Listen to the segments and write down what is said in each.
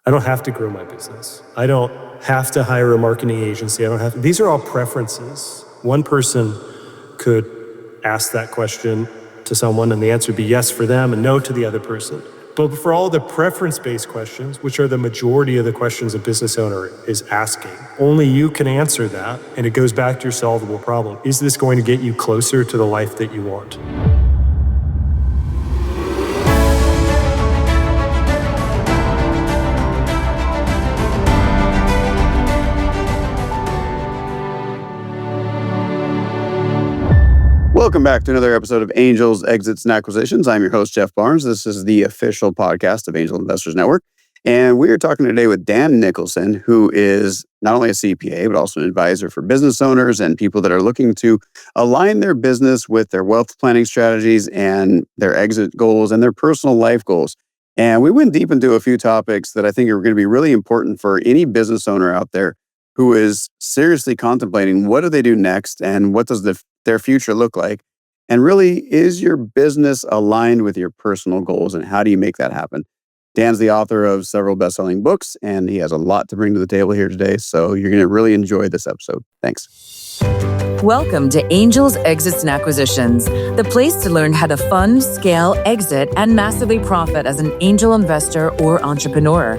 I don't have to grow my business. I don't have to hire a marketing agency. These are all preferences. One person could ask that question to someone and the answer would be yes for them and no to the other person. But for all the preference-based questions, which are the majority of the questions a business owner is asking, only you can answer that, and it goes back to your solvable problem. Is this going to get you closer to the life that you want? Welcome back to another episode of Angels, Exits, and Acquisitions. I'm your host, Jeff Barnes. This is the official podcast of Angel Investors Network. And we are talking today with Dan Nicholson, who is not only a CPA, but also an advisor for business owners and people that are looking to align their business with their wealth planning strategies and their exit goals and their personal life goals. And we went deep into a few topics that I think are going to be really important for any business owner out there who is seriously contemplating what do they do next and what does their future look like? And really, is your business aligned with your personal goals and how do you make that happen? Dan's the author of several best-selling books and he has a lot to bring to the table here today. So you're going to really enjoy this episode. Thanks. Welcome to Angels, Exits, and Acquisitions, the place to learn how to fund, scale, exit, and massively profit as an angel investor or entrepreneur.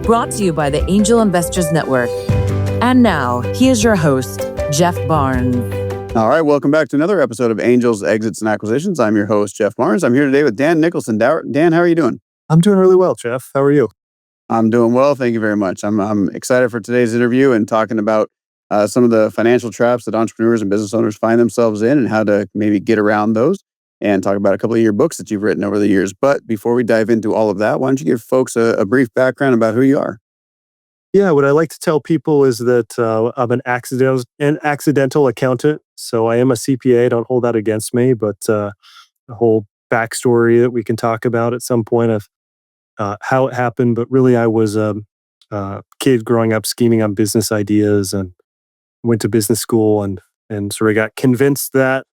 Brought to you by the Angel Investors Network. And now, here's your host, Jeff Barnes. All right, welcome back to another episode of Angels, Exits, and Acquisitions. I'm your host, Jeff Barnes. I'm here today with Dan Nicholson. Dan, how are you doing? I'm doing really well, Jeff. How are you? I'm doing well. Thank you very much. I'm excited for today's interview and talking about some of the financial traps that entrepreneurs and business owners find themselves in and how to maybe get around those and talk about a couple of your books that you've written over the years. But before we dive into all of that, why don't you give folks a brief background about who you are? Yeah, what I like to tell people is that I'm an accidental accountant. So I am a CPA. Don't hold that against me, but a whole backstory that we can talk about at some point of how it happened. But really, I was a kid growing up scheming on business ideas and went to business school and sort of got convinced that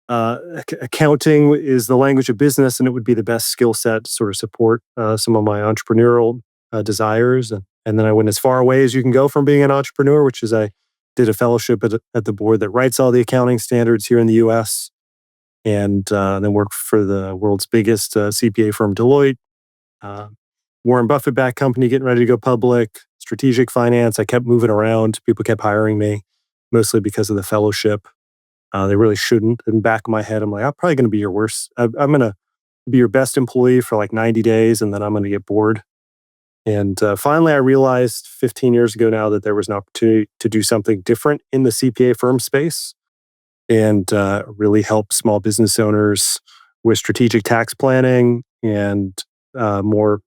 accounting is the language of business and it would be the best skill set to sort of support some of my entrepreneurial desires. And then I went as far away as you can go from being an entrepreneur, which is I did a fellowship at the board that writes all the accounting standards here in the U.S. and then worked for the world's biggest CPA firm, Deloitte. Warren Buffett-backed company getting ready to go public, strategic finance. I kept moving around. People kept hiring me, mostly because of the fellowship. They really shouldn't. In the back of my head, I'm like, I'm probably going to be your worst. I'm going to be your best employee for like 90 days, and then I'm going to get bored. And finally, I realized 15 years ago now that there was an opportunity to do something different in the CPA firm space and really help small business owners with strategic tax planning and more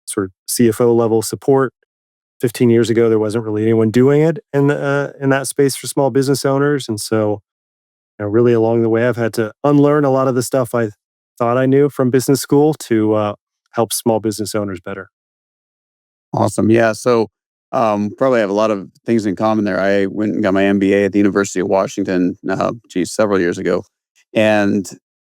sort of CFO level support. 15 years ago, there wasn't really anyone doing it in that space for small business owners. And so, really along the way, I've had to unlearn a lot of the stuff I thought I knew from business school to help small business owners better. Awesome. Yeah. So probably have a lot of things in common there. I went and got my MBA at the University of Washington, several years ago. And,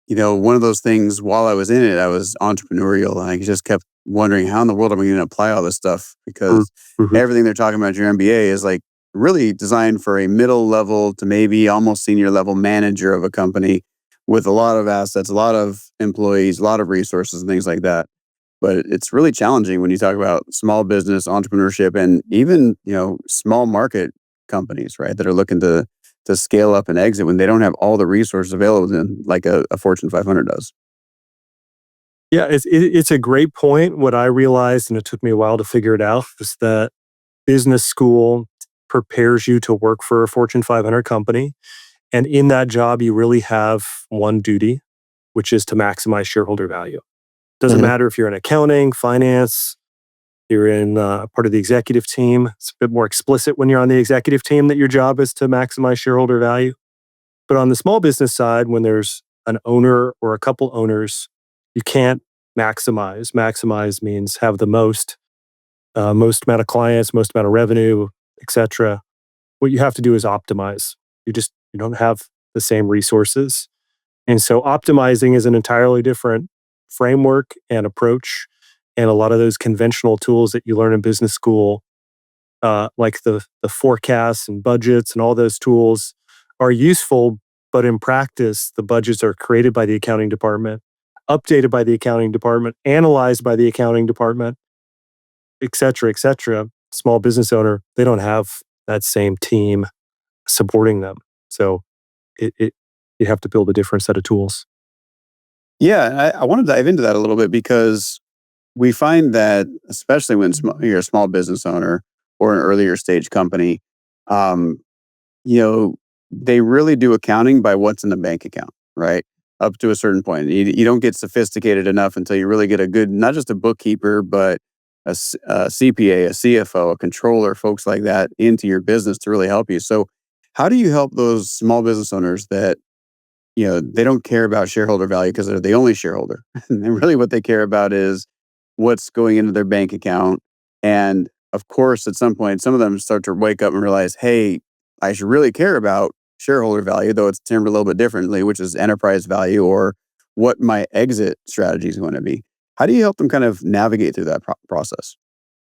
one of those things while I was in it, I was entrepreneurial. And I just kept wondering how in the world am I going to apply all this stuff? Because everything they're talking about your MBA is like really designed for a middle level to maybe almost senior level manager of a company with a lot of assets, a lot of employees, a lot of resources and things like that. But it's really challenging when you talk about small business, entrepreneurship, and even, small market companies, right, that are looking to scale up and exit when they don't have all the resources available to them like a Fortune 500 does. Yeah, it's a great point. What I realized, and it took me a while to figure it out, is that business school prepares you to work for a Fortune 500 company. And in that job, you really have one duty, which is to maximize shareholder value. Doesn't matter if you're in accounting, finance, you're in part of the executive team. It's a bit more explicit when you're on the executive team that your job is to maximize shareholder value. But on the small business side, when there's an owner or a couple owners, you can't maximize. Maximize means have the most amount of clients, most amount of revenue, etc. What you have to do is optimize. You don't have the same resources. And so optimizing is an entirely different framework and approach. And a lot of those conventional tools that you learn in business school, like the forecasts and budgets and all those tools, are useful. But in practice, the budgets are created by the accounting department, updated by the accounting department, analyzed by the accounting department, et cetera, et cetera. Small business owner, they don't have that same team supporting them. So it you have to build a different set of tools. Yeah, and I want to dive into that a little bit because we find that, especially when you're a small business owner or an earlier stage company, um, you know, they really do accounting by what's in the bank account, right? Up to a certain point. You don't get sophisticated enough until you really get a good, not just a bookkeeper, but a CPA, a CFO, a controller, folks like that into your business to really help you. So, how do you help those small business owners that, they don't care about shareholder value because they're the only shareholder? And really what they care about is what's going into their bank account. And of course, at some point, some of them start to wake up and realize, hey, I should really care about shareholder value, though it's termed a little bit differently, which is enterprise value or what my exit strategy is going to be. How do you help them kind of navigate through that process?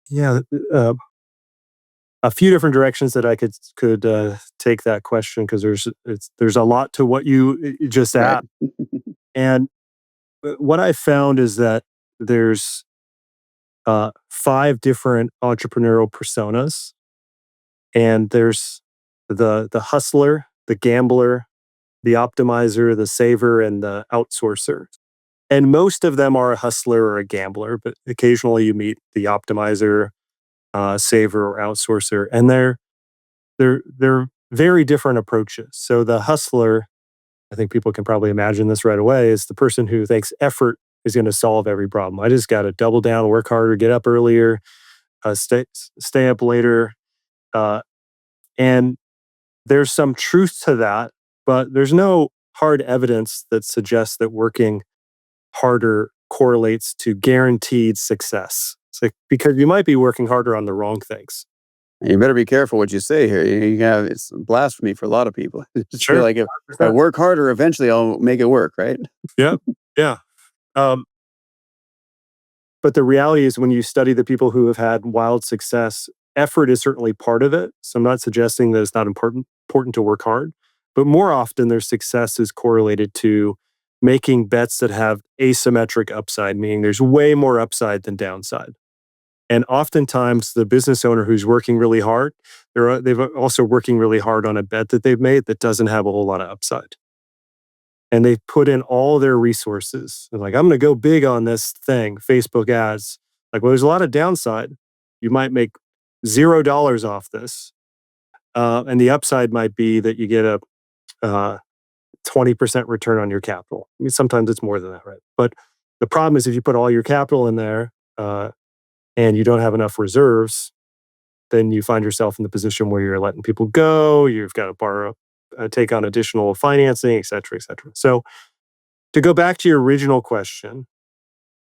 Yeah, a few different directions that I could take that question because there's a lot to what you just Right. asked. And what I found is that there's five different entrepreneurial personas, and there's the hustler, the gambler, the optimizer, the saver, and the outsourcer. And most of them are a hustler or a gambler, but occasionally you meet the optimizer, saver, or outsourcer, and they're very different approaches. So the hustler, I think people can probably imagine this right away, is the person who thinks effort is going to solve every problem. I just got to double down, work harder, get up earlier, stay up later, uh, and there's some truth to that, but there's no hard evidence that suggests that working harder correlates to guaranteed success. It's like, because you might be working harder on the wrong things. And you better be careful what you say here. It's blasphemy for a lot of people. Just feel Sure. like if I work harder, eventually I'll make it work, right? Yeah. Yeah. Um, but the reality is, when you study the people who have had wild success, effort is certainly part of it. So I'm not suggesting that it's not important to work hard, but more often their success is correlated to making bets that have asymmetric upside, meaning there's way more upside than downside. And oftentimes, the business owner who's working really hard, they've also working really hard on a bet that they've made that doesn't have a whole lot of upside. And they've put in all their resources. They're like, I'm going to go big on this thing, Facebook ads. Like, well, there's a lot of downside. You might make $0 off this. And the upside might be that you get a 20% return on your capital. I mean, sometimes it's more than that, right? But the problem is, if you put all your capital in there and you don't have enough reserves, then you find yourself in the position where you're letting people go. You've got to borrow, take on additional financing, et cetera, et cetera. So, to go back to your original question,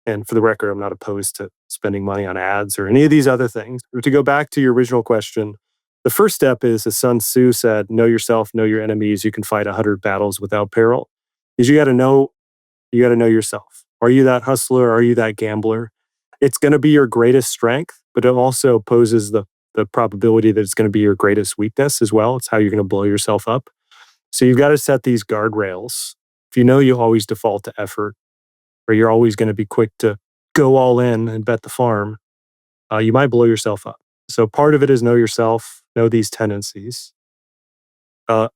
and for the record, I'm not opposed to spending money on ads or any of these other things. But to go back to your original question, the first step is, as Sun Tzu said, know yourself, know your enemies. You can fight 100 battles without peril. Is you got to know yourself. Are you that hustler? Are you that gambler? It's going to be your greatest strength, but it also poses the probability that it's going to be your greatest weakness as well. It's how you're going to blow yourself up. So you've got to set these guardrails. If you know you always default to effort, or you're always going to be quick to go all in and bet the farm, you might blow yourself up. So part of it is know yourself, know these tendencies. Uh,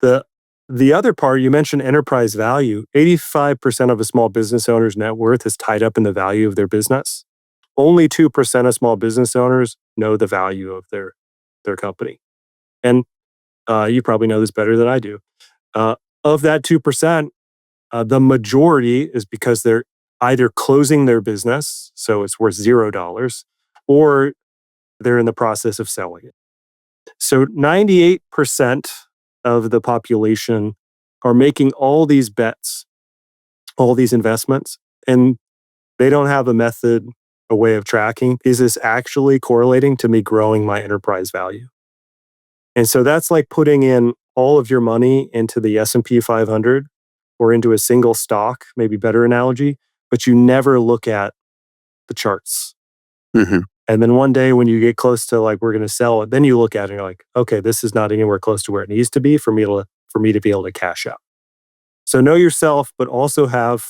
the the other part, you mentioned enterprise value. 85% of a small business owner's net worth is tied up in the value of their business. Only 2% of small business owners know the value of their company. And you probably know this better than I do. Uh, of that 2%, the majority is because they're either closing their business, so it's worth $0, or they're in the process of selling it. So 98% of the population are making all these bets, all these investments, and they don't have a method, a way of tracking. Is this actually correlating to me growing my enterprise value? And so that's like putting in all of your money into the S&P 500 or into a single stock, maybe better analogy, but you never look at the charts. Mhm. And then one day when you get close to like, we're going to sell it, then you look at it and you're like, okay, this is not anywhere close to where it needs to be for me to be able to cash out. So know yourself, but also have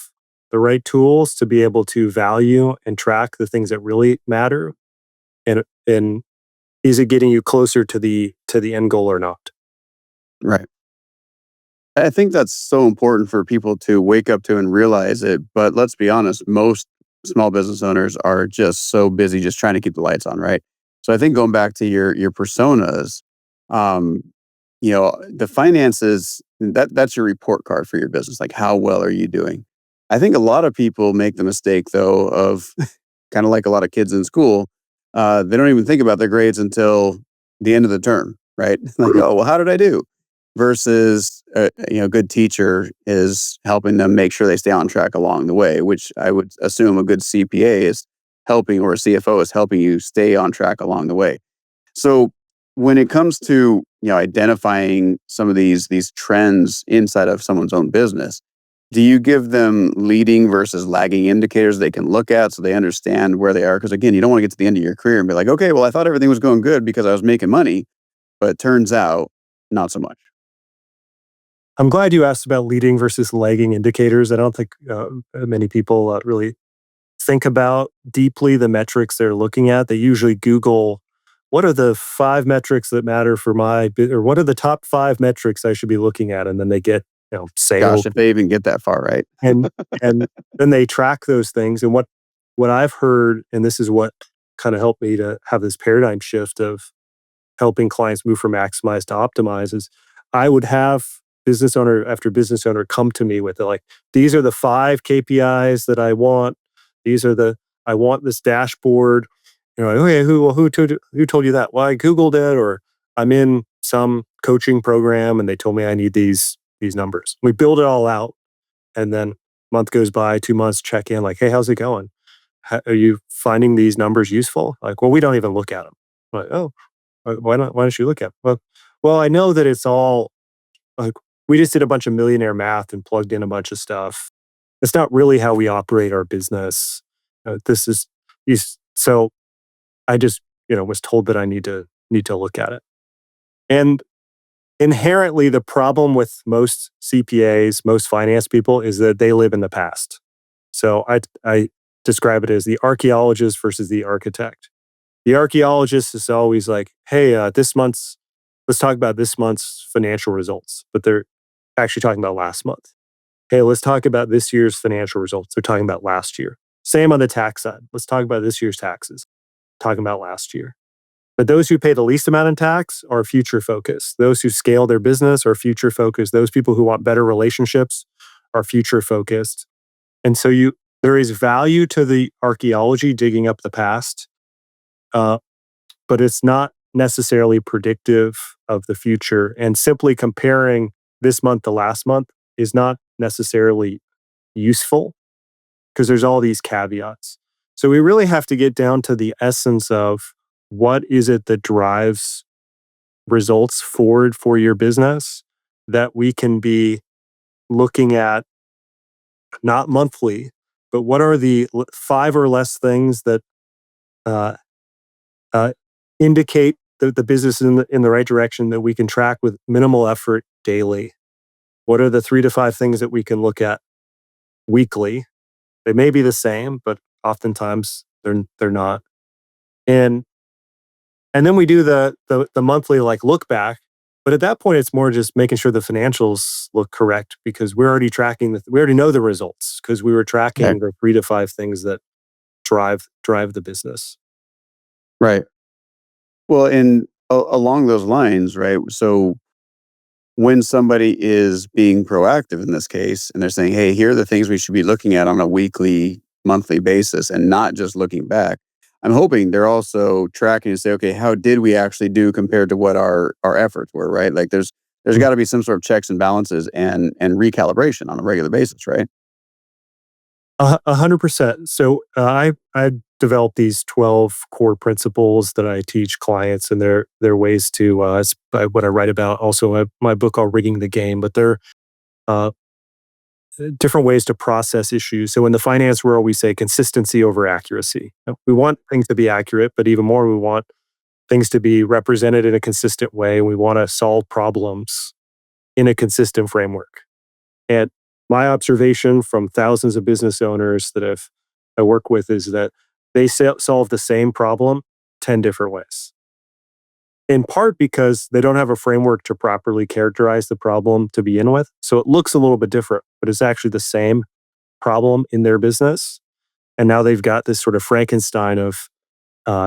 the right tools to be able to value and track the things that really matter. And is it getting you closer to the end goal or not? Right. I think that's so important for people to wake up to and realize it. But let's be honest, most small business owners are just so busy just trying to keep the lights on, right? So I think going back to your personas, um, the finances, that's your report card for your business. Like how well are you doing? I think a lot of people make the mistake though of kind of like a lot of kids in school, they don't even think about their grades until the end of the term, right? Like, oh, well, how did I do? Versus, a good teacher is helping them make sure they stay on track along the way, which I would assume a good CPA is helping, or a CFO is helping you stay on track along the way. So when it comes to identifying some of these trends inside of someone's own business, do you give them leading versus lagging indicators they can look at so they understand where they are? Because again, you don't want to get to the end of your career and be like, okay, well, I thought everything was going good because I was making money, but it turns out not so much. I'm glad you asked about leading versus lagging indicators. I don't think many people really think about deeply the metrics they're looking at. They usually Google, what are the 5 metrics that matter for or what are the top 5 metrics I should be looking at? And then they get, Gosh, sales if they even get that far, right? and and then they track those things. And what I've heard, and this is what kind of helped me to have this paradigm shift of helping clients move from maximize to optimize, is I would have business owner after business owner come to me with it like, these are the 5 KPIs that I want. I want this dashboard. Like, okay, who told you that? Well, I Googled it, or I'm in some coaching program and they told me I need these numbers. We build it all out, and then month goes by, 2 months, check in, like, hey, how's it going? Are you finding these numbers useful? Like, well, we don't even look at them. Like, oh, why not? Why don't you look at them? Well, I know that it's all like, we just did a bunch of millionaire math and plugged in a bunch of stuff. It's not really how we operate our business. This is so I just was told that I need to look at it. And inherently, the problem with most CPAs, most finance people, is that they live in the past. So I describe it as the archaeologist versus the architect. The archaeologist is always like, hey, let's talk about this month's financial results, but they're actually talking about last month. Hey, let's talk about this year's financial results. They're talking about last year. Same on the tax side. Let's talk about this year's taxes. Talking about last year. But those who pay the least amount in tax are future focused. Those who scale their business are future focused. Those people who want better relationships are future focused. And so there is value to the archaeology, digging up the past, but it's not necessarily predictive of the future. And simply comparing this month to last month is not necessarily useful because there's all these caveats. So we really have to get down to the essence of what is it that drives results forward for your business that we can be looking at, not monthly, but what are the 5 or less things that uh, uh, indicate the business in the right direction that we can track with minimal effort daily? What are the 3 to 5 things that we can look at weekly? They may be the same, but oftentimes they're not. And then we do the monthly like look back, but at that point it's more just making sure the financials look correct because we're already tracking we already know the results because we were Okay. tracking the 3 to 5 things that drive the business. Right. Well, and along those lines, right? So when somebody is being proactive in this case, and they're saying, hey, here are the things we should be looking at on a weekly, monthly basis and not just looking back, I'm hoping they're also tracking to say, okay, how did we actually do compared to what our efforts were, right? Like there's got to be some sort of checks and balances and recalibration on a regular basis, right? 100%. So I developed these 12 core principles that I teach clients, and they're ways to it's what I write about. Also, my book called Rigging the Game, but they're uh, different ways to process issues. So in the finance world, we say consistency over accuracy. We want things to be accurate, but even more, we want things to be represented in a consistent way. We want to solve problems in a consistent framework. And my observation from thousands of business owners that I work with is that they solve the same problem 10 different ways. In part because they don't have a framework to properly characterize the problem to begin with. So it looks a little bit different, but it's actually the same problem in their business. And now they've got this sort of Frankenstein of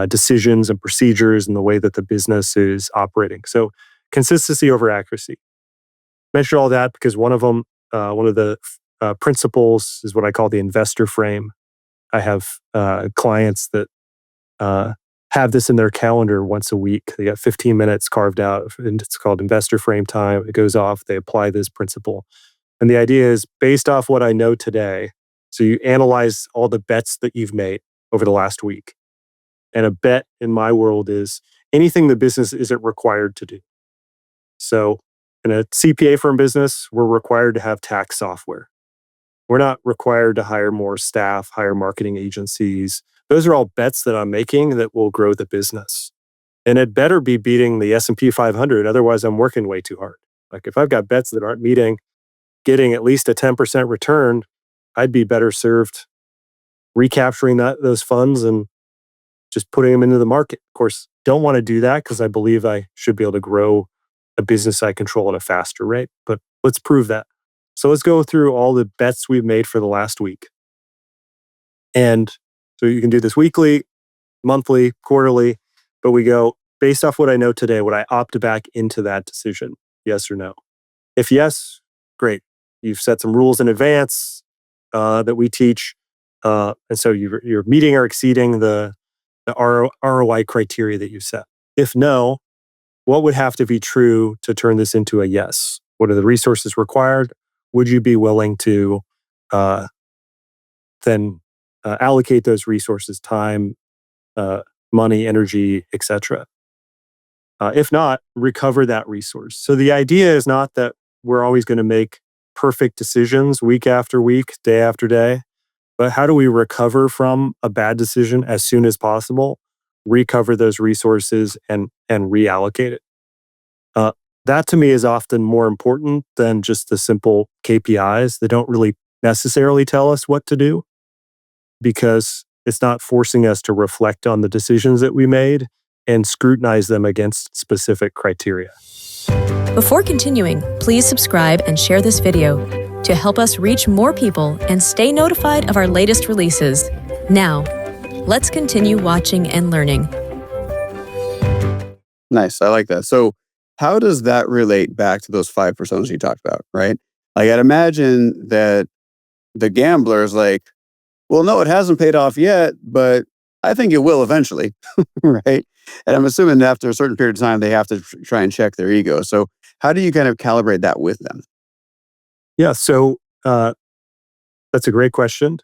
decisions and procedures and the way that the business is operating. So consistency over accuracy. Mention all that because one of the principles is what I call the investor frame. I have clients that have this in their calendar once a week. They got 15 minutes carved out, and it's called investor frame time. It goes off, they apply this principle. And the idea is based off what I know today. So you analyze all the bets that you've made over the last week. And a bet in my world is anything the business isn't required to do. So in a CPA firm business, we're required to have tax software. We're not required to hire more staff, hire marketing agencies. Those are all bets that I'm making that will grow the business. And it better be beating the S&P 500. Otherwise, I'm working way too hard. Like if I've got bets that aren't getting at least a 10% return, I'd be better served recapturing those funds and just putting them into the market. Of course, don't want to do that because I believe I should be able to grow a business I control at a faster rate. But let's prove that. So let's go through all the bets we've made for the last week. And so you can do this weekly, monthly, quarterly, but we go based off what I know today, would I opt back into that decision? Yes or no? If yes, great. You've set some rules in advance that we teach. And so you're meeting or exceeding the ROI criteria that you set. If no, what would have to be true to turn this into a yes? What are the resources required? Would you be willing to then allocate those resources, time, money, energy, etc.? If not, recover that resource. So the idea is not that we're always going to make perfect decisions week after week, day after day, but how do we recover from a bad decision as soon as possible, recover those resources and reallocate it? That to me is often more important than just the simple KPIs that don't really necessarily tell us what to do because it's not forcing us to reflect on the decisions that we made and scrutinize them against specific criteria. Before continuing, please subscribe and share this video to help us reach more people and stay notified of our latest releases. Now, let's continue watching and learning. Nice. I like that. So how does that relate back to those 5 personas you talked about, right? Like I'd imagine that the gambler is like, well, no, it hasn't paid off yet, but I think it will eventually, right? And I'm assuming after a certain period of time, they have to try and check their ego. So how do you kind of calibrate that with them? Yeah, so that's a great question.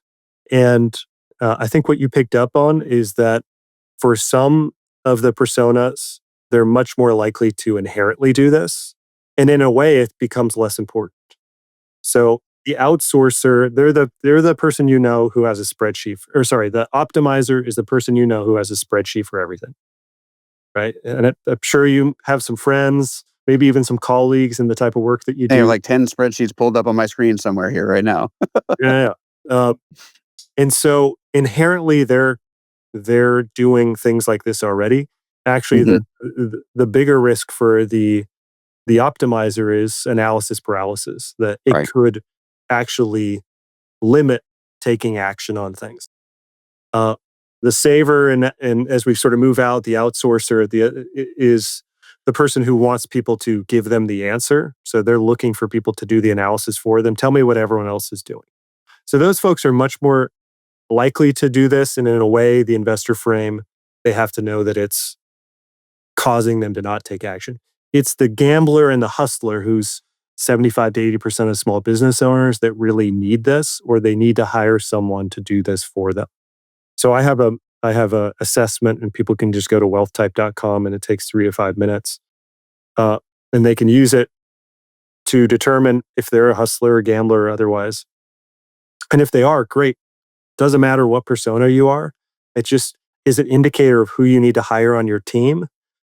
And I think what you picked up on is that for some of the personas, they're much more likely to inherently do this. And in a way, it becomes less important. So the outsourcer, they're the person you know who has a spreadsheet. The optimizer is the person you know who has a spreadsheet for everything, right? And I'm sure you have some friends, maybe even some colleagues in the type of work that you do. I have like 10 spreadsheets pulled up on my screen somewhere here right now. Yeah. And so inherently, they're doing things like this already. Actually, the bigger risk for the optimizer is analysis paralysis, that it could actually limit taking action on things. The saver, and as we sort of move out, the outsourcer is the person who wants people to give them the answer. So they're looking for people to do the analysis for them. Tell me what everyone else is doing. So those folks are much more likely to do this. And in a way, the investor frame, they have to know that it's causing them to not take action. It's the gambler and the hustler who's 75 to 80% of small business owners that really need this, or they need to hire someone to do this for them. So I have a assessment, and people can just go to wealthtype.com, and it takes 3 to 5 minutes. And they can use it to determine if they're a hustler, a gambler, or otherwise. And if they are, great. Doesn't matter what persona you are. It just is an indicator of who you need to hire on your team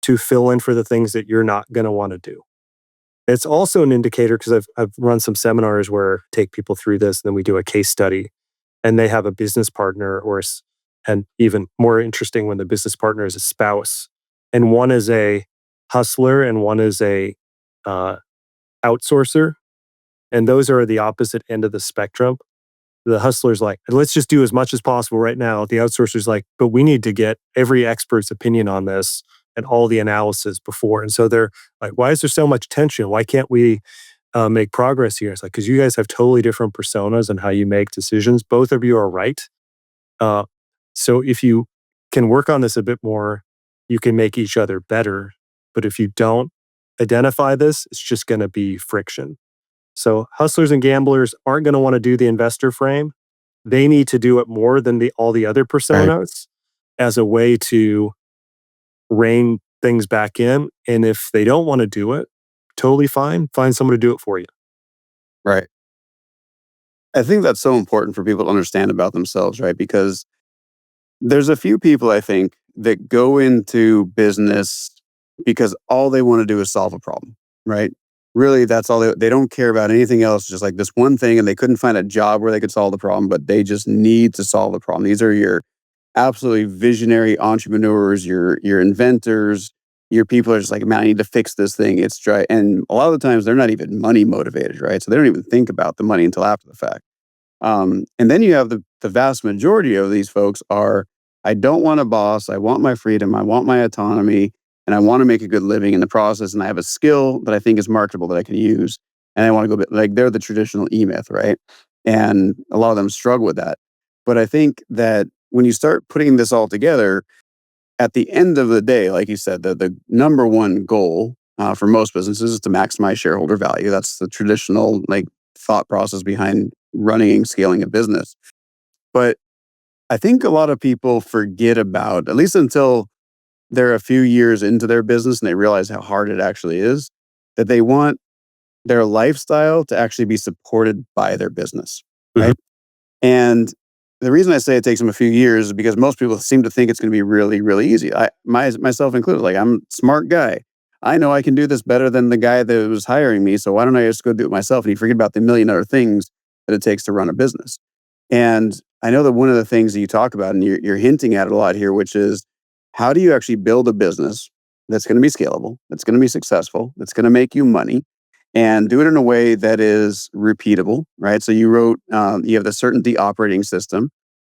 to fill in for the things that you're not going to want to do. It's also an indicator because I've run some seminars where I take people through this, and then we do a case study, and they have a business partner, and even more interesting when the business partner is a spouse, and one is a hustler and one is a uh, outsourcer, and those are the opposite end of the spectrum. The hustler's like, let's just do as much as possible right now. The outsourcer's like, but we need to get every expert's opinion on this and all the analysis before. And so they're like, why is there so much tension? Why can't we make progress here? It's like, because you guys have totally different personas and how you make decisions. Both of you are right. Uh, so if you can work on this a bit more, you can make each other better. But if you don't identify this, it's just going to be friction. So hustlers and gamblers aren't going to want to do the investor frame. They need to do it more than all the other Right. personas as a way to rein things back in. And if they don't want to do it, totally fine. Find someone to do it for you. Right. I think that's so important for people to understand about themselves, right? Because there's a few people I think that go into business because all they want to do is solve a problem, right? Really, that's all they don't care about anything else, just like this one thing, and they couldn't find a job where they could solve the problem, but they just need to solve the problem. These are your absolutely visionary entrepreneurs, your inventors, your people are just like, man, I need to fix this thing. It's dry. And a lot of the times they're not even money motivated, right? So they don't even think about the money until after the fact. And then you have the vast majority of these folks are, I don't want a boss. I want my freedom. I want my autonomy. And I want to make a good living in the process. And I have a skill that I think is marketable that I can use. And I want to go like they're the traditional E-Myth, right? And a lot of them struggle with that. But I think that when you start putting this all together, at the end of the day, like you said, the number one goal for most businesses is to maximize shareholder value. That's the traditional like thought process behind running and scaling a business. But I think a lot of people forget about, at least until they're a few years into their business and they realize how hard it actually is, that they want their lifestyle to actually be supported by their business, Mhm. right? And the reason I say it takes them a few years is because most people seem to think it's going to be really, really easy. Myself included, like I'm a smart guy. I know I can do this better than the guy that was hiring me. So why don't I just go do it myself? And you forget about the million other things that it takes to run a business. And I know that one of the things that you talk about, and you're hinting at it a lot here, which is how do you actually build a business that's going to be scalable, that's going to be successful, that's going to make you money, and do it in a way that is repeatable, right? So you wrote, you have the certainty operating system.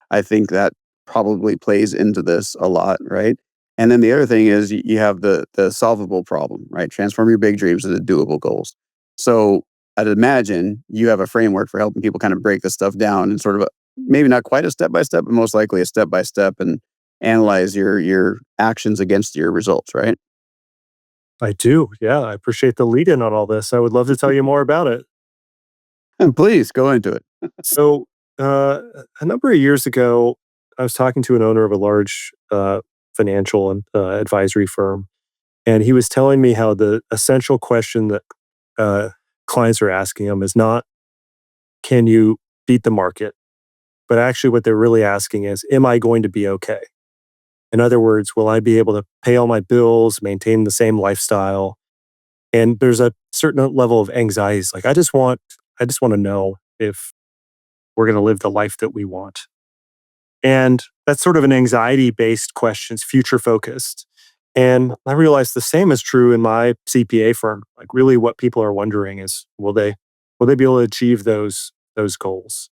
I think that probably plays into this a lot, right? And then the other thing is you have the solvable problem, right? Transform your big dreams into doable goals. So I'd imagine you have a framework for helping people kind of break this stuff down and sort of maybe not quite a step by step, but most likely a step by step, and analyze your actions against your results, right? I do. Yeah. I appreciate the lead in on all this. I would love to tell you more about it. And please go into it. So, a number of years ago, I was talking to an owner of a large financial and advisory firm, and he was telling me how the essential question that uh, clients are asking him is not, can you beat the market? But actually, what they're really asking is, am I going to be okay? In other words, will I be able to pay all my bills, maintain the same lifestyle? And there's a certain level of anxiety. It's like, I just want to know if we're going to live the life that we want. And that's sort of an anxiety based question, it's future focused. And I realized the same is true in my CPA firm. Like really what people are wondering is, will they be able to achieve those goals?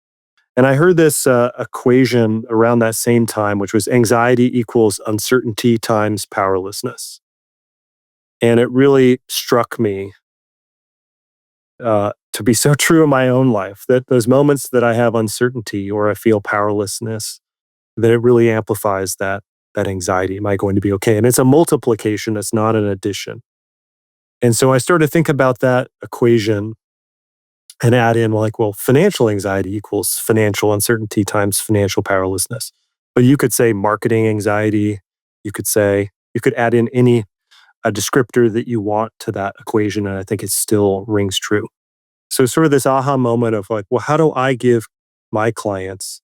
And I heard this equation around that same time, which was anxiety equals uncertainty times powerlessness. And it really struck me to be so true in my own life that those moments that I have uncertainty or I feel powerlessness, that it really amplifies that anxiety. Am I going to be okay? And it's a multiplication, it's not an addition. And so I started to think about that equation and add in like, well, financial anxiety equals financial uncertainty times financial powerlessness. But you could say marketing anxiety. You could add in any a descriptor that you want to that equation, and I think it still rings true. So sort of this aha moment of like, well, how do I give my clients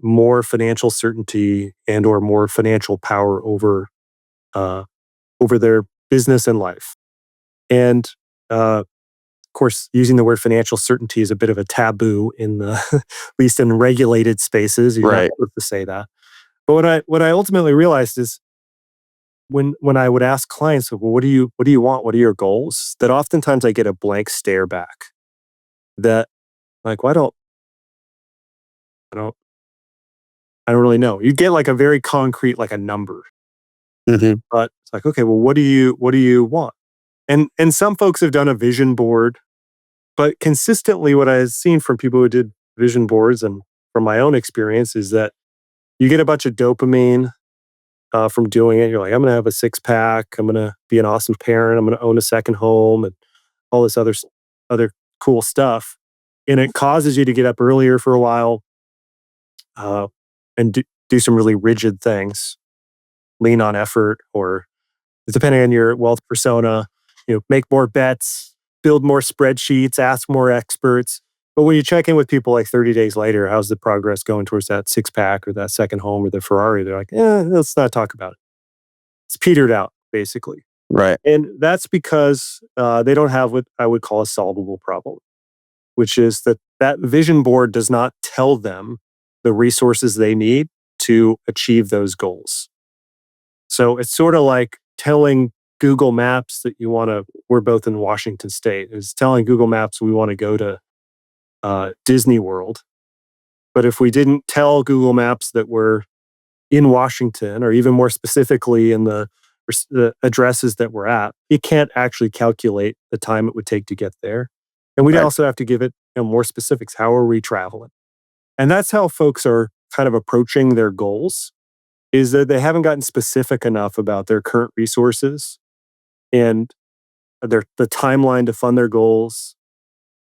more financial certainty and or more financial power uh, over their business and life. And of course, using the word financial certainty is a bit of a taboo in the, at least in regulated spaces. You're not Right. supposed to say that. But what I ultimately realized is when I would ask clients, well, what do you want? What are your goals? That oftentimes I get a blank stare back. That like, well, I don't, I don't really know. You get like a very concrete, like a number, Hmm. but it's like, okay, well, what do you want? And some folks have done a vision board, but consistently, what I've seen from people who did vision boards and from my own experience is that you get a bunch of dopamine from doing it. You're like, I'm going to have a six pack. I'm going to be an awesome parent. I'm going to own a second home and all this other cool stuff. And it causes you to get up earlier for a while uh, and do some really rigid things, lean on effort, or depending on your wealth persona, make more bets, build more spreadsheets, ask more experts. But when you check in with people like 30 days later, how's the progress going towards that six pack or that second home or the Ferrari? They're like, let's not talk about it. It's petered out, basically. Right. And that's because they don't have what I would call a solvable problem, which is that vision board does not tell them the resources they need to achieve those goals. So it's sort of like telling Google Maps that we're both in Washington State. It's telling Google Maps we want to go to Disney World. But if we didn't tell Google Maps that we're in Washington, or even more specifically in the addresses that we're at, you can't actually calculate the time it would take to get there. And we'd Right. also have to give it more specifics. How are we traveling? And that's how folks are kind of approaching their goals, is that they haven't gotten specific enough about their current resources and the timeline to fund their goals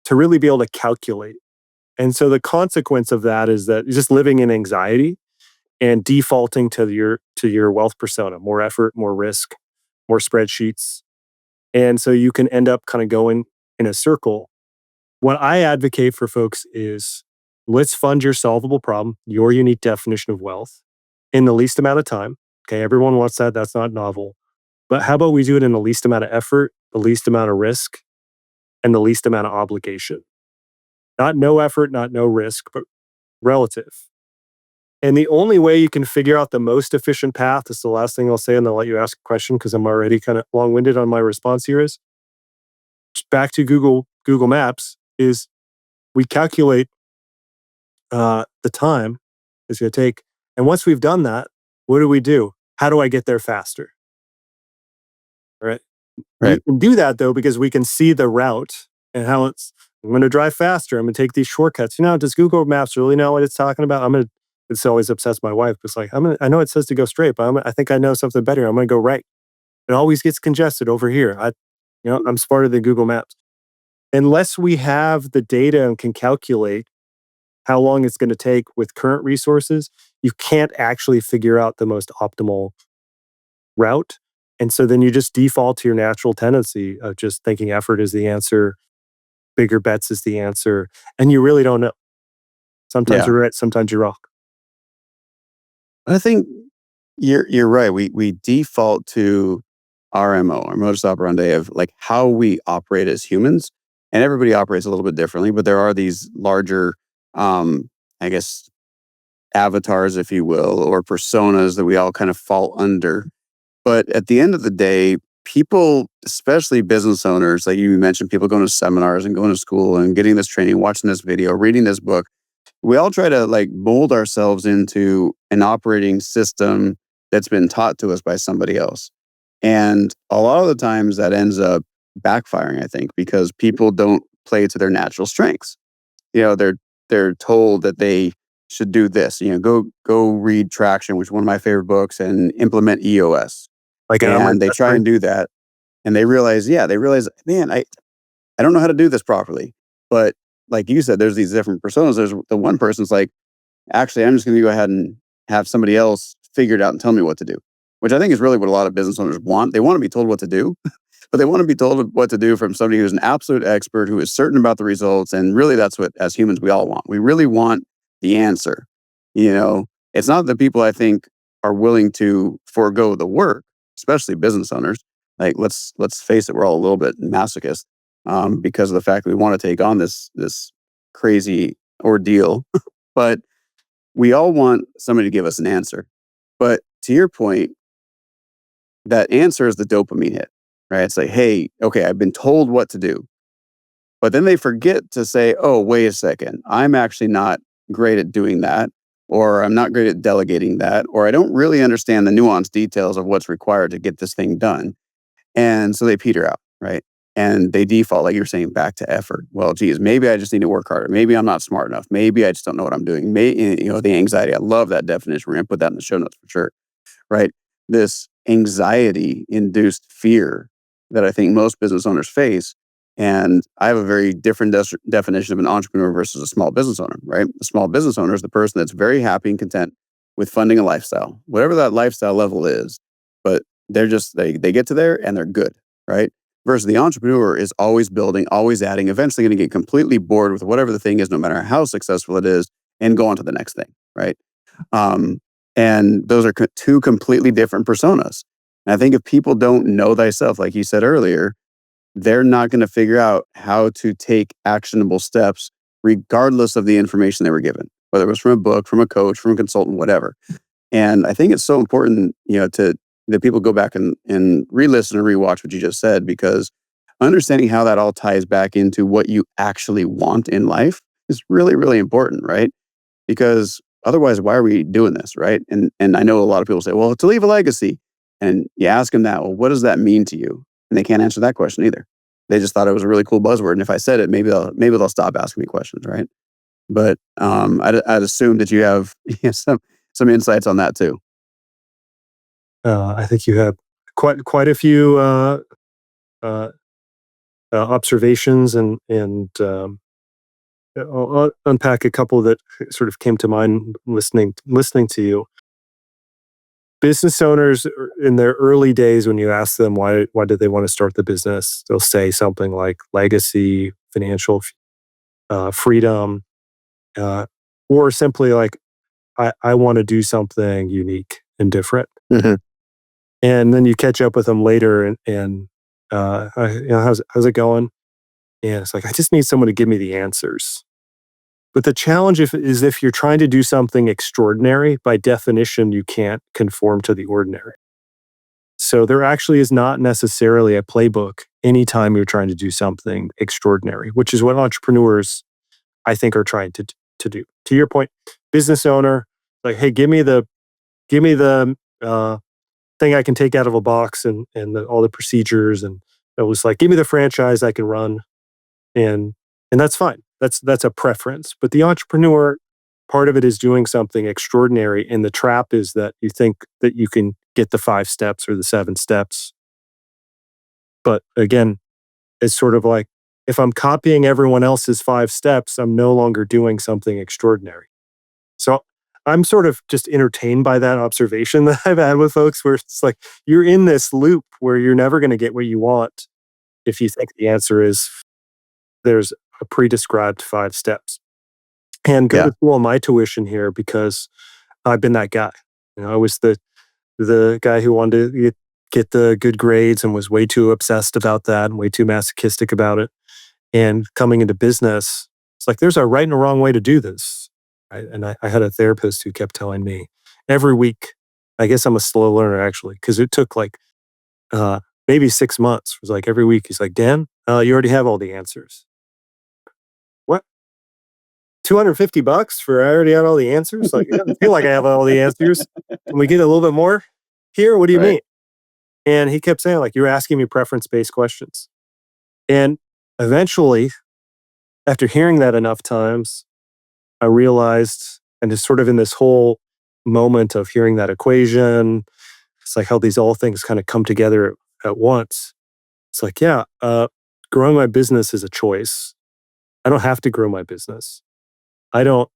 to really be able to calculate. And so the consequence of that is that you're just living in anxiety and defaulting to your wealth persona, more effort, more risk, more spreadsheets. And so you can end up kind of going in a circle. What I advocate for folks is let's fund your solvable problem, your unique definition of wealth, in the least amount of time. Okay, everyone wants that. That's not novel. But how about we do it in the least amount of effort, the least amount of risk, and the least amount of obligation? Not no effort, not no risk, but relative. And the only way you can figure out the most efficient path, this is the last thing I'll say, and I'll let you ask a question because I'm already kind of long-winded on my response here, is back to Google Maps, is we calculate the time it's going to take. And once we've done that, what do we do? How do I get there faster? All right. We Right. can do that though, because we can see the route and how I'm going to drive faster. I'm going to take these shortcuts. Does Google Maps really know what it's talking about? It's always upsets my wife. It's like, I know it says to go straight, but I think I know something better. I'm going to go right. It always gets congested over here. I'm smarter than Google Maps. Unless we have the data and can calculate how long it's going to take with current resources, you can't actually figure out the most optimal route. And so then you just default to your natural tendency of just thinking effort is the answer, bigger bets is the answer, and you really don't know. Sometimes Yeah. you're right, sometimes you're wrong. I think you're right. We default to our MO, our modus operandi of like how we operate as humans, and everybody operates a little bit differently. But there are these larger, I guess, avatars, if you will, or personas that we all kind of fall under. But at the end of the day, people, especially business owners, like you mentioned, people going to seminars and going to school and getting this training, watching this video, reading this book, we all try to like mold ourselves into an operating system that's been taught to us by somebody else. And a lot of the times that ends up backfiring, I think, because people don't play to their natural strengths. They're told that they should do this. Go read Traction, which is one of my favorite books, and implement EOS. Like, and I'm like, And they that's try great. and do that, and they realize, man, I don't know how to do this properly. But like you said, there's these different personas. There's the one person's like, actually, I'm just going to go ahead and have somebody else figure it out and tell me what to do, which I think is really what a lot of business owners want. They want to be told what to do, but they want to be told what to do from somebody who's an absolute expert, who is certain about the results. And really, that's what, as humans, we all want. We really want the answer. It's not that people, I think, are willing to forego the work, especially business owners. Like, let's face it, we're all a little bit masochist because of the fact that we want to take on this crazy ordeal. But we all want somebody to give us an answer. But to your point, that answer is the dopamine hit, right? It's like, hey, okay, I've been told what to do. But then they forget to say, oh, wait a second, I'm actually not great at doing that, or I'm not great at delegating that, or I don't really understand the nuanced details of what's required to get this thing done. And so they peter out, right? And they default, like you're saying, back to effort. Well, geez, maybe I just need to work harder. Maybe I'm not smart enough. Maybe I just don't know what I'm doing. The anxiety. I love that definition. We're going to put that in the show notes for sure, right? This anxiety-induced fear that I think most business owners face. And I have a very different definition of an entrepreneur versus a small business owner, right? A small business owner is the person that's very happy and content with funding a lifestyle, whatever that lifestyle level is. But they're just, they get to there and they're good, right? Versus the entrepreneur is always building, always adding, eventually going to get completely bored with whatever the thing is, no matter how successful it is, and go on to the next thing, right? And those are two completely different personas. And I think if people don't know thyself, like you said earlier, they're not going to figure out how to take actionable steps regardless of the information they were given, whether it was from a book, from a coach, from a consultant, whatever. And I think it's so important, that people go back and re-listen or rewatch what you just said, because understanding how that all ties back into what you actually want in life is really, really important, right? Because otherwise, why are we doing this, right? And I know a lot of people say, well, to leave a legacy. And you ask them that, well, what does that mean to you? And they can't answer that question either. They just thought it was a really cool buzzword. And if I said it, maybe they'll stop asking me questions, right? But I'd assume that you have some insights on that too. I think you have quite a few observations, and I'll unpack a couple that sort of came to mind listening to you. Business owners in their early days, when you ask them why did they want to start the business, they'll say something like legacy, financial freedom, or simply like, I want to do something unique and different. Mm-hmm. And then you catch up with them later, and how's it going? And it's like, I just need someone to give me the answers. But the challenge is if you're trying to do something extraordinary, by definition, you can't conform to the ordinary. So there actually is not necessarily a playbook anytime you're trying to do something extraordinary, which is what entrepreneurs, I think, are trying to do. To your point, business owner, like, hey, give me the thing I can take out of a box and all the procedures, and it was like, give me the franchise I can run, and that's fine. That's a preference. But the entrepreneur, part of it is doing something extraordinary, and the trap is that you think that you can get the 5 steps or the 7 steps. But again, it's sort of like, if I'm copying everyone else's 5 steps, I'm no longer doing something extraordinary. So I'm sort of just entertained by that observation that I've had with folks, where it's like, you're in this loop where you're never going to get what you want if you think the answer is there's a pre-described 5 steps. And go to school on my tuition here, because I've been that guy. I was the guy who wanted to get the good grades and was way too obsessed about that and way too masochistic about it. And coming into business, it's like, there's a right and a wrong way to do this. Right? And I had a therapist who kept telling me every week, I guess I'm a slow learner actually, because it took like maybe 6 months. It was like every week, he's like, Dan, you already have all the answers. What? $250 for I already had all the answers? Like, I don't feel like I have all the answers. Can we get a little bit more here? What do you mean? And he kept saying, like, you're asking me preference-based questions. And eventually, after hearing that enough times, I realized, and just sort of in this whole moment of hearing that equation, it's like how these all things kind of come together at once. It's like, growing my business is a choice. I don't have to grow my business. I don't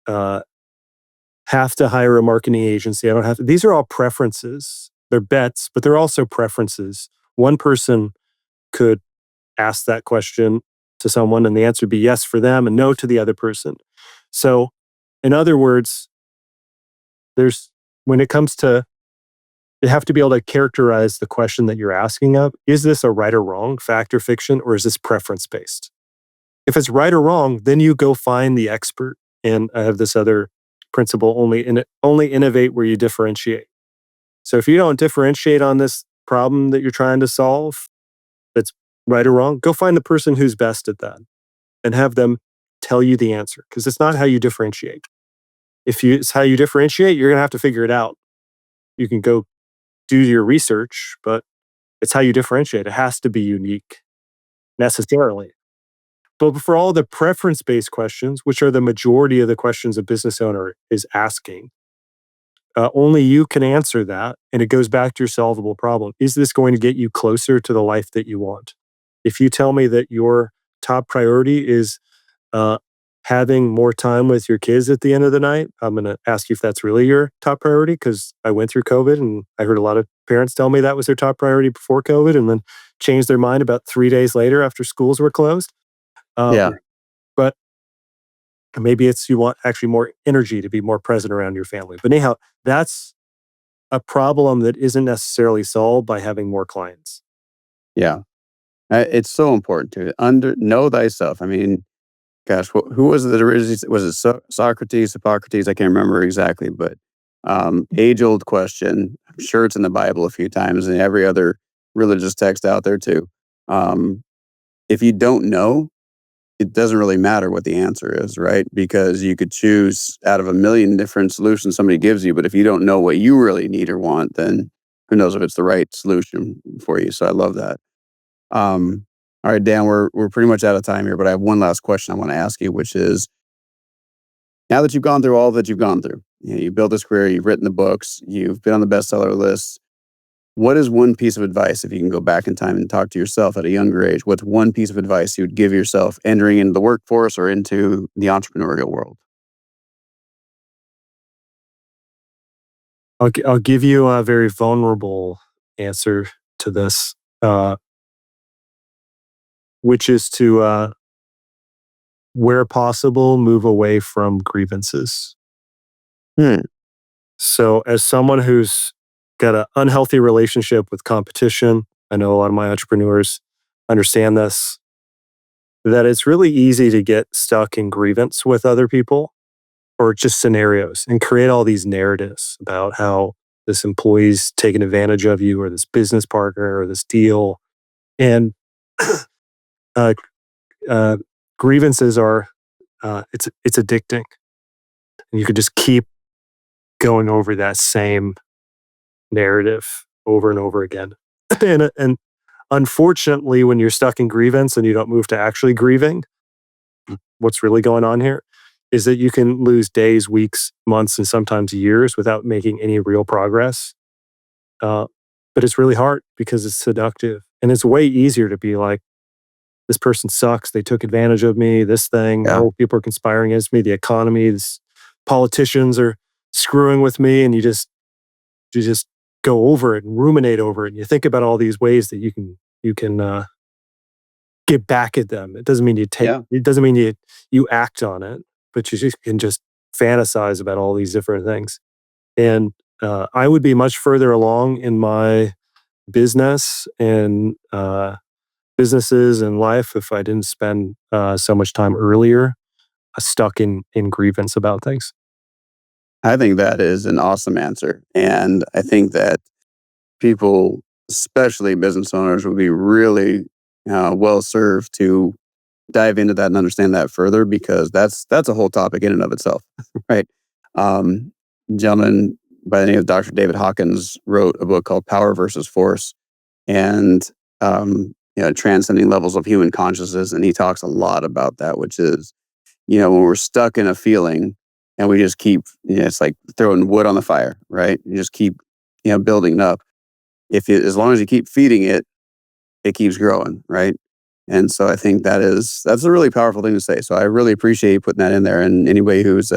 have to hire a marketing agency. I don't have to. These are all preferences. They're bets, but they're also preferences. One person could ask that question to someone, and the answer would be yes for them and no to the other person. So In other words, when it comes to, you have to be able to characterize the question that you're asking of. Is this a right or wrong, fact or fiction, or is this preference based? If it's right or wrong, then you go find the expert. And I have this other principle: only innovate where you differentiate. So if you don't differentiate on this problem that you're trying to solve, that's right or wrong, go find the person who's best at that and have them tell you the answer, because it's not how you differentiate. It's how you differentiate, you're going to have to figure it out. You can go do your research, but it's how you differentiate. It has to be unique necessarily. But for all the preference-based questions, which are the majority of the questions a business owner is asking, only you can answer that. And it goes back to your solvable problem. Is this going to get you closer to the life that you want? If you tell me that your top priority is having more time with your kids at the end of the night, I'm going to ask you if that's really your top priority, because I went through COVID and I heard a lot of parents tell me that was their top priority before COVID and then changed their mind about 3 days later after schools were closed. Yeah. But maybe it's you want actually more energy to be more present around your family. But anyhow, that's a problem that isn't necessarily solved by having more clients. Yeah. It's so important to know thyself. I mean, gosh, who was it that originally, was it Socrates, Hippocrates? I can't remember exactly, but age-old question. I'm sure it's in the Bible a few times and every other religious text out there too. If you don't know, it doesn't really matter what the answer is, right? Because you could choose out of a million different solutions somebody gives you, but if you don't know what you really need or want, then who knows if it's the right solution for you. So I love that. All right, Dan, we're pretty much out of time here, but I have one last question I want to ask you, which is, now that you've gone through all that you've gone through, you built this career, you've written the books, you've been on the bestseller lists. What is one piece of advice, if you can go back in time and talk to yourself at a younger age, what's one piece of advice you would give yourself entering into the workforce or into the entrepreneurial world? I'll give you a very vulnerable answer to this, which is to, where possible, move away from grievances. So as someone who's got an unhealthy relationship with competition, I know a lot of my entrepreneurs understand this, that it's really easy to get stuck in grievance with other people or just scenarios and create all these narratives about how this employee's taking advantage of you or this business partner or this deal. And uh, grievances are, it's addicting. And you could just keep going over that same narrative over and over again. and unfortunately, when you're stuck in grievance and you don't move to actually grieving, what's really going on here is that you can lose days, weeks, months, and sometimes years without making any real progress. But it's really hard because it's seductive. And it's way easier to be like, this person sucks. They took advantage of me, this thing. Yeah. Oh, people are conspiring against me. The economy, politicians are screwing with me. And you just go over it and ruminate over it. And you think about all these ways that you can get back at them. It doesn't mean it doesn't mean you act on it, but you can just fantasize about all these different things. And I would be much further along in my business and businesses and life if I didn't spend so much time earlier stuck in grievance about things. I think that is an awesome answer. And I think that people, especially business owners, would be really well served to dive into that and understand that further, because that's a whole topic in and of itself, right? Gentleman by the name of Dr. David Hawkins wrote a book called Power versus Force, and transcending levels of human consciousness, and he talks a lot about that, which is, when we're stuck in a feeling and we just keep, it's like throwing wood on the fire, right? You just keep, building it up. As long as you keep feeding it, it keeps growing, right? And so I think that's a really powerful thing to say. So I really appreciate you putting that in there. And anybody who's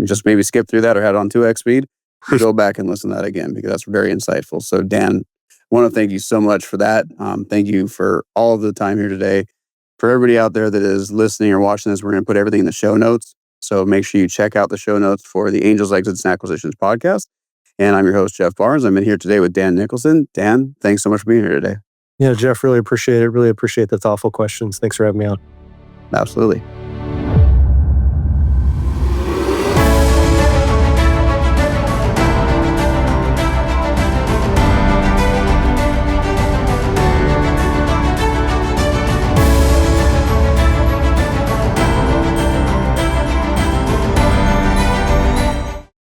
just maybe skipped through that or had on 2x speed, go back and listen to that again, because that's very insightful. So Dan, I want to thank you so much for that. Thank you for all of the time here today. For everybody out there that is listening or watching this, we're going to put everything in the show notes. So make sure you check out the show notes for the Angels, Exits, and Acquisitions podcast. And I'm your host, Jeff Barnes. I'm in here today with Dan Nicholson. Dan, thanks so much for being here today. Yeah, Jeff, really appreciate it. Really appreciate the thoughtful questions. Thanks for having me on. Absolutely.